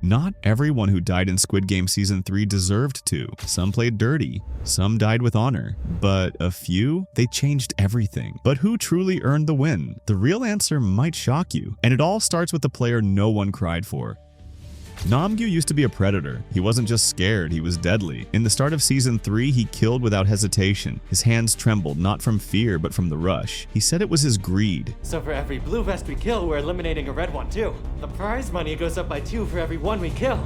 Not everyone who died in Squid Game Season 3 deserved to. Some played dirty, some died with honor, but a few, they changed everything. But who truly earned the win? The real answer might shock you, and it all starts with the player no one cried for. Nam-Gyu used to be a predator. He wasn't just scared, he was deadly. In the start of Season 3, he killed without hesitation. His hands trembled, not from fear, but from the rush. He said it was his greed. So for every blue vest we kill, we're eliminating a red one too. The prize money goes up by 2 for every one we kill.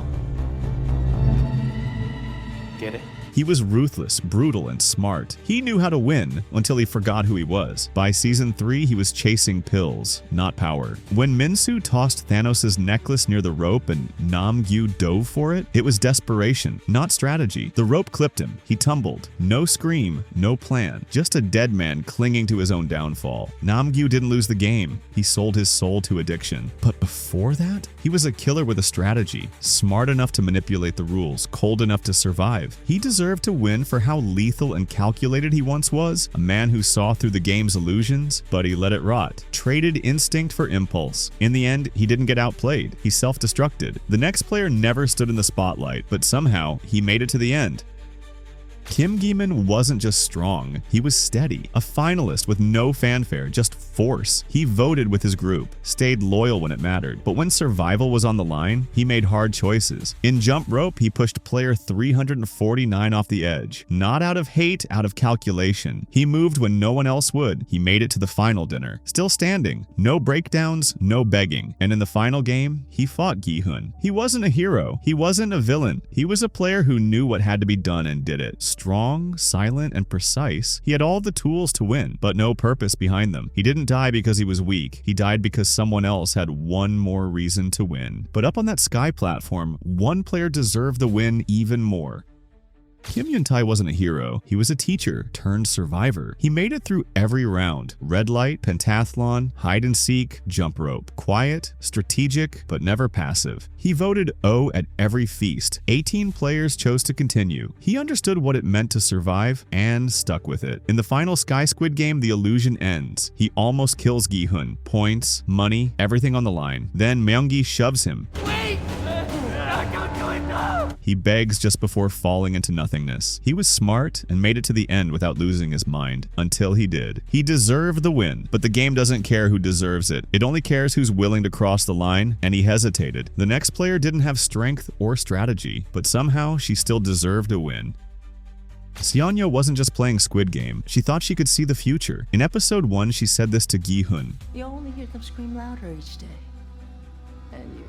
Get it? He was ruthless, brutal, and smart. He knew how to win until he forgot who he was. By Season 3, he was chasing pills, not power. When Min-soo tossed Thanos' necklace near the rope and Nam-Gyu dove for it, it was desperation, not strategy. The rope clipped him. He tumbled. No scream, no plan. Just a dead man clinging to his own downfall. Nam-Gyu didn't lose the game. He sold his soul to addiction. But before that, he was a killer with a strategy. Smart enough to manipulate the rules, cold enough to survive. He deserved to win for how lethal and calculated he once was, a man who saw through the game's illusions, but he let it rot, traded instinct for impulse. In the end, he didn't get outplayed, he self-destructed. The next player never stood in the spotlight, but somehow he made it to the end. Kim Gi-hun wasn't just strong, he was steady. A finalist with no fanfare, just force. He voted with his group, stayed loyal when it mattered, but when survival was on the line, he made hard choices. In jump rope, he pushed player 349 off the edge. Not out of hate, out of calculation. He moved when no one else would. He made it to the final dinner. Still standing. No breakdowns, no begging. And in the final game, he fought Gi-hun. He wasn't a hero. He wasn't a villain. He was a player who knew what had to be done and did it. Strong, silent, and precise, he had all the tools to win, but no purpose behind them. He didn't die because he was weak. He died because someone else had one more reason to win. But up on that sky platform, one player deserved the win even more. Kim Hyun-tae wasn't a hero. He was a teacher turned survivor. He made it through every round. Red light, pentathlon, hide and seek, jump rope. Quiet, strategic, but never passive. He voted O at every feast. 18 players chose to continue. He understood what it meant to survive and stuck with it. In the final Sky Squid Game, the illusion ends. He almost kills Gi-hun. Points, money, everything on the line. Then Myung-gi shoves him. He begs just before falling into nothingness. He was smart and made it to the end without losing his mind, until he did. He deserved the win, but the game doesn't care who deserves it. It only cares who's willing to cross the line, and he hesitated. The next player didn't have strength or strategy, but somehow she still deserved a win. Seon-yo wasn't just playing Squid Game. She thought she could see the future. In episode 1, she said this to Gi-hun. You only hear them scream louder each day. And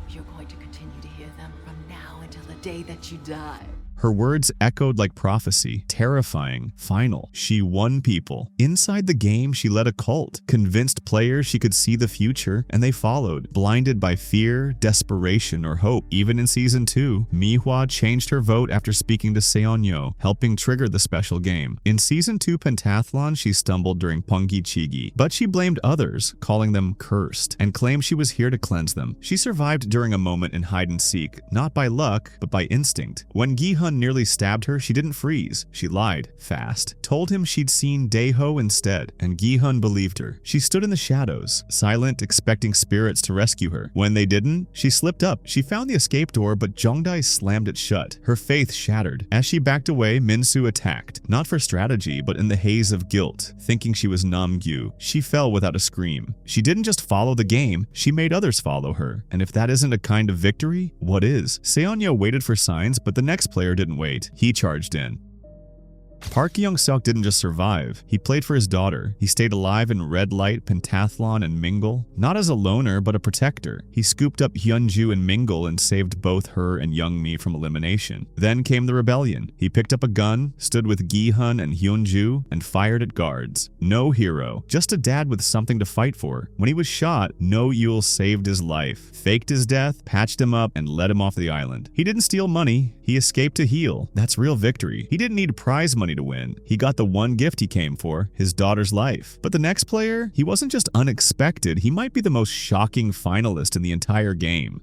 you're going to continue to hear them from now until the day that you die. Her words echoed like prophecy, terrifying, final. She won people. Inside the game, she led a cult, convinced players she could see the future, and they followed, blinded by fear, desperation, or hope. Even in Season 2, Mi-hwa changed her vote after speaking to Seon-yo, helping trigger the special game. In Season 2 Pentathlon, she stumbled during Pyeonggi-chigi, but she blamed others, calling them cursed, and claimed she was here to cleanse them. She survived during a moment in hide and seek, not by luck, but by instinct. When Gi-hun nearly stabbed her, she didn't freeze. She lied, fast, told him she'd seen Dae-ho instead, and Gi-hun believed her. She stood in the shadows, silent, expecting spirits to rescue her. When they didn't, she slipped up. She found the escape door, but Jeong-dae slammed it shut. Her faith shattered. As she backed away, Min-soo attacked, not for strategy, but in the haze of guilt, thinking she was Nam-Gyu. She fell without a scream. She didn't just follow the game, she made others follow her. And if that isn't a kind of victory, what is? Seon-yo waited for signs, but the next player didn't wait. He charged in. Park Young-seok didn't just survive, he played for his daughter. He stayed alive in red light, pentathlon, and mingle. Not as a loner, but a protector. He scooped up Hyun-ju and mingle and saved both her and Young-mi from elimination. Then came the rebellion. He picked up a gun, stood with Gi-hun and Hyun-ju, and fired at guards. No hero, just a dad with something to fight for. When he was shot, No Yul saved his life, faked his death, patched him up, and led him off the island. He didn't steal money, he escaped to heal. That's real victory. He didn't need prize money to win. He got the one gift he came for, his daughter's life. But the next player, he wasn't just unexpected, he might be the most shocking finalist in the entire game.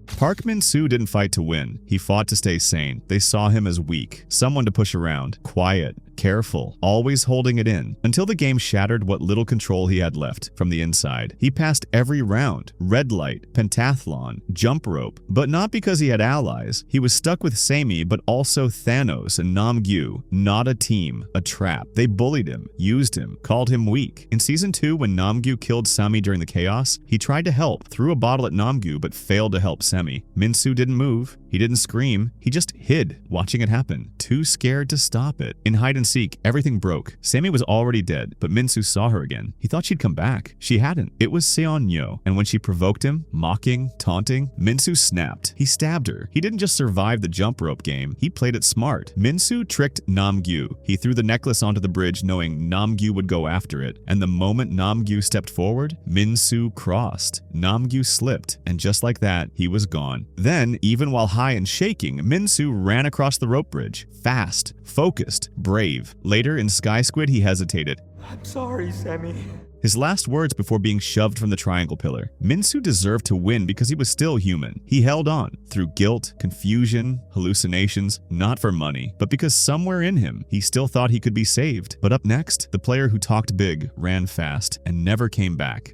Park Min-soo didn't fight to win. He fought to stay sane. They saw him as weak, someone to push around, quiet, careful, always holding it in, until the game shattered what little control he had left from the inside. He passed every round, red light, pentathlon, jump rope, but not because he had allies. He was stuck with Sami, but also Thanos and Nam-Gyu. Not a team, a trap. They bullied him, used him, called him weak. In Season 2, when Nam-Gyu killed Sami during the chaos, he tried to help, threw a bottle at Nam-Gyu, but failed to help Sami. Min-soo didn't move, he didn't scream, he just hid, watching it happen, too scared to stop it. In hide and seek, everything broke. Sami was already dead, but Min-soo saw her again. He thought she'd come back. She hadn't. It was Seon-yo, and when she provoked him, mocking, taunting, Min-soo snapped. He stabbed her. He didn't just survive the jump rope game, he played it smart. Min-soo tricked Nam-Gyu. He threw the necklace onto the bridge knowing Nam-Gyu would go after it, and the moment Nam-Gyu stepped forward, Min-soo crossed. Nam-Gyu slipped, and just like that, he was gone. Then, even while high and shaking, Min-soo ran across the rope bridge. Fast, focused, brave. Later, in Sky Squid, he hesitated. I'm sorry, Sami. His last words before being shoved from the triangle pillar. Min-soo deserved to win because he was still human. He held on through guilt, confusion, hallucinations, not for money, but because somewhere in him, he still thought he could be saved. But up next, the player who talked big, ran fast, and never came back.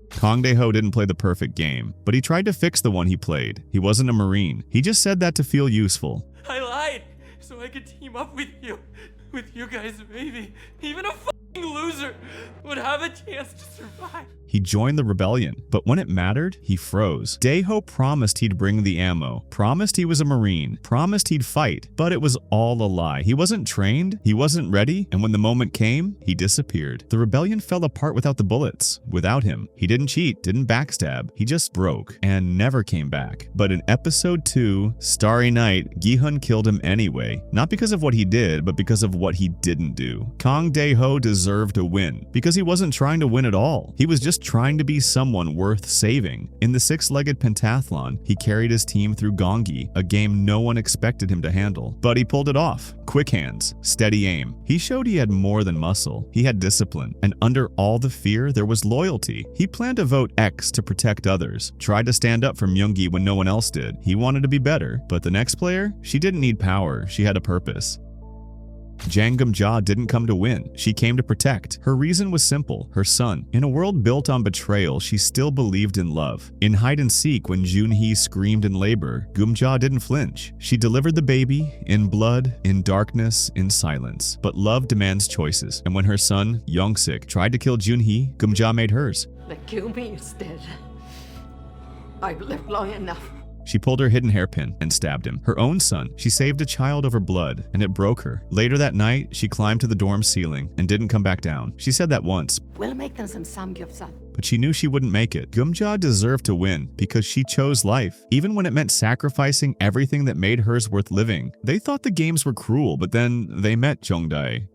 Jeong-dae didn't play the perfect game, but he tried to fix the one he played. He wasn't a Marine. He just said that to feel useful. I lied so I could team up with you. With you guys, maybe. Even a loser would have a chance to survive. He joined the rebellion, but when it mattered, he froze. Dae-ho promised he'd bring the ammo, promised he was a Marine, promised he'd fight, but it was all a lie. He wasn't trained, he wasn't ready, and when the moment came, he disappeared. The rebellion fell apart without the bullets, without him. He didn't cheat, didn't backstab, he just broke and never came back. But in episode 2, Starry Night, Gi-hun killed him anyway, not because of what he did, but because of what he didn't do. Jeong-dae deserved a win, because he wasn't trying to win at all. He was just trying to be someone worth saving. In the six-legged pentathlon, he carried his team through Gongi, a game no one expected him to handle. But he pulled it off. Quick hands, steady aim. He showed he had more than muscle. He had discipline. And under all the fear, there was loyalty. He planned to vote X to protect others, tried to stand up for Myung-gi when no one else did. He wanted to be better. But the next player, she didn't need power. She had a purpose. Jang Geum-ja didn't come to win. She came to protect. Her reason was simple, her son. In a world built on betrayal, she still believed in love. In hide and seek, when Jun-hee screamed in labor, Geum-ja didn't flinch. She delivered the baby, in blood, in darkness, in silence. But love demands choices. And when her son, Young-sik, tried to kill Jun-hee, Geum-ja made hers. They kill me instead. I've lived long enough. She pulled her hidden hairpin and stabbed him. Her own son. She saved a child over blood, and it broke her. Later that night, she climbed to the dorm ceiling and didn't come back down. She said that once. We'll make them some samgyeopsal. But she knew she wouldn't make it. Geum-ja deserved to win because she chose life, even when it meant sacrificing everything that made hers worth living. They thought the games were cruel, but then they met Jeong-dae.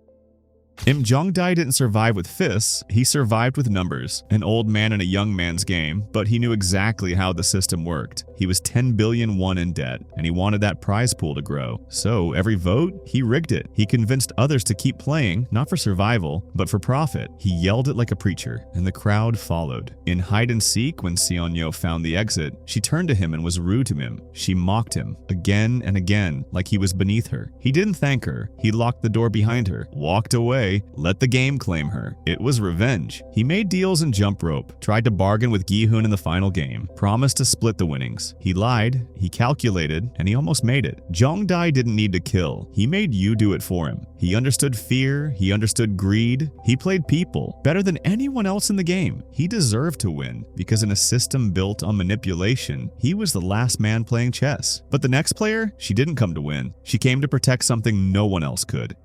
Jeong-dae didn't survive with fists, he survived with numbers. An old man in a young man's game, but he knew exactly how the system worked. He was 10 billion won in debt, and he wanted that prize pool to grow. So every vote, he rigged it. He convinced others to keep playing, not for survival, but for profit. He yelled it like a preacher, and the crowd followed. In hide and seek, when Seon-yo found the exit, she turned to him and was rude to him. She mocked him, again and again, like he was beneath her. He didn't thank her. He locked the door behind her, walked away, let the game claim her. It was revenge. He made deals in jump rope, tried to bargain with Gi-hun in the final game, promised to split the winnings. He lied, he calculated, and he almost made it. Jeong-dae didn't need to kill. He made you do it for him. He understood fear, he understood greed. He played people better than anyone else in the game. He deserved to win, because in a system built on manipulation, he was the last man playing chess. But the next player, she didn't come to win. She came to protect something no one else could.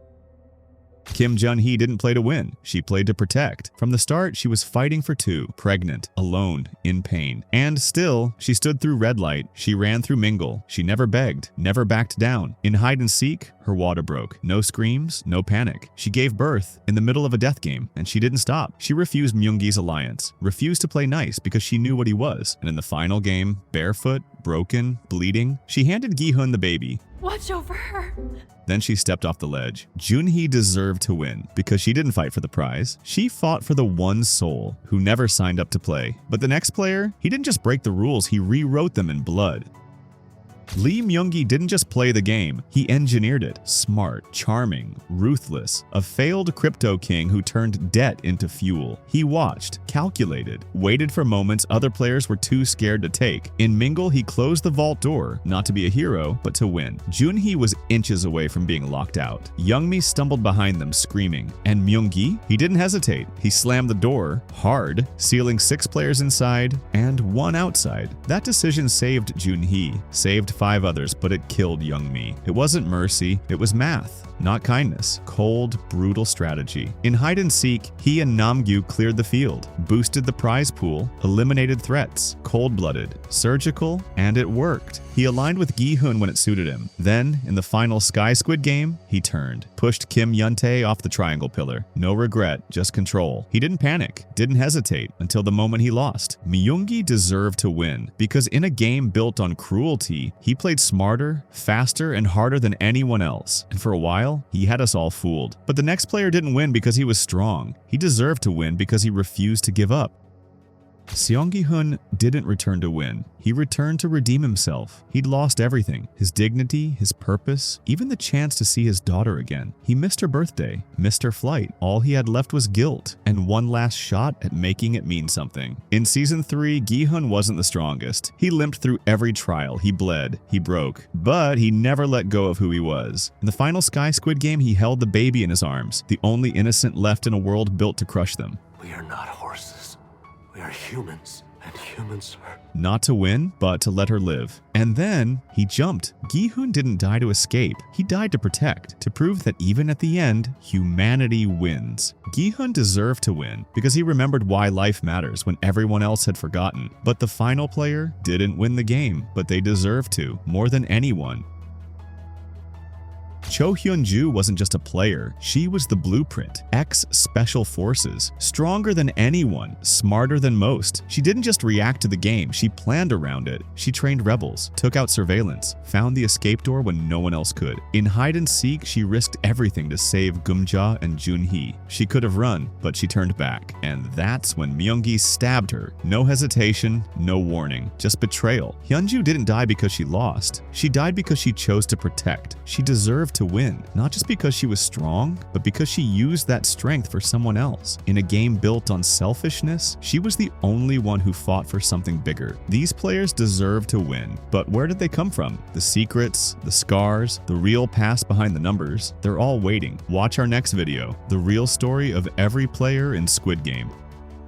Kim Jun-hee didn't play to win, she played to protect. From the start, she was fighting for two, pregnant, alone, in pain. And still, she stood through red light, she ran through mingle, she never begged, never backed down. In hide and seek, her water broke. No screams, no panic. She gave birth in the middle of a death game, and she didn't stop. She refused Myung-gi's alliance, refused to play nice because she knew what he was. And in the final game, barefoot, broken, bleeding, she handed Gi-hun the baby. Watch over her. Then she stepped off the ledge. Jun-hee deserved to win because she didn't fight for the prize. She fought for the one soul who never signed up to play. But the next player, he didn't just break the rules, he rewrote them in blood. Lee Myung-gi didn't just play the game, he engineered it. Smart, charming, ruthless, a failed crypto king who turned debt into fuel. He watched, calculated, waited for moments other players were too scared to take. In Mingle, he closed the vault door, not to be a hero, but to win. Jun-hee was inches away from being locked out. Young-mi stumbled behind them, screaming. And Myung-gi? He didn't hesitate. He slammed the door, hard, sealing 6 players inside and 1 outside. That decision saved Jun-hee, saved 5 others, but it killed Young-mi. It wasn't mercy, it was math, not kindness. Cold, brutal strategy. In hide and seek, he and Nam-Gyu cleared the field, boosted the prize pool, eliminated threats, cold-blooded, surgical, and it worked. He aligned with Gi-hun when it suited him. Then, in the final Squid Game, he turned, pushed Kim Hyun-tae off the triangle pillar. No regret, just control. He didn't panic, didn't hesitate, until the moment he lost. Myung-gi deserved to win, because in a game built on cruelty, he played smarter, faster, and harder than anyone else. And for a while, he had us all fooled. But the next player didn't win because he was strong. He deserved to win because he refused to give up. Gi-hun didn't return to win. He returned to redeem himself. He'd lost everything. His dignity, his purpose, even the chance to see his daughter again. He missed her birthday, missed her flight. All he had left was guilt and one last shot at making it mean something. In Season 3, Gi-hun wasn't the strongest. He limped through every trial. He bled. He broke. But he never let go of who he was. In the final Squid Game, he held the baby in his arms, the only innocent left in a world built to crush them. We are not horses. We are humans, and humans are... Not to win, but to let her live. And then, he jumped. Gi-hun didn't die to escape. He died to protect, to prove that even at the end, humanity wins. Gi-hun deserved to win, because he remembered why life matters when everyone else had forgotten. But the final player didn't win the game, but they deserved to, more than anyone. Hyun-ju wasn't just a player, she was the blueprint. Ex-Special Forces. Stronger than anyone, smarter than most. She didn't just react to the game, she planned around it. She trained rebels, took out surveillance, found the escape door when no one else could. In hide and seek, she risked everything to save Geum-ja and Jun-hee. She could have run, but she turned back. And that's when Myung-gi stabbed her. No hesitation, no warning, just betrayal. Hyun-ju didn't die because she lost. She died because she chose to protect. She deserved to win, not just because she was strong, but because she used that strength for someone else. In a game built on selfishness, she was the only one who fought for something bigger. These players deserve to win, but where did they come from? The secrets, the scars, the real past behind the numbers, they're all waiting. Watch our next video, the real story of every player in Squid Game.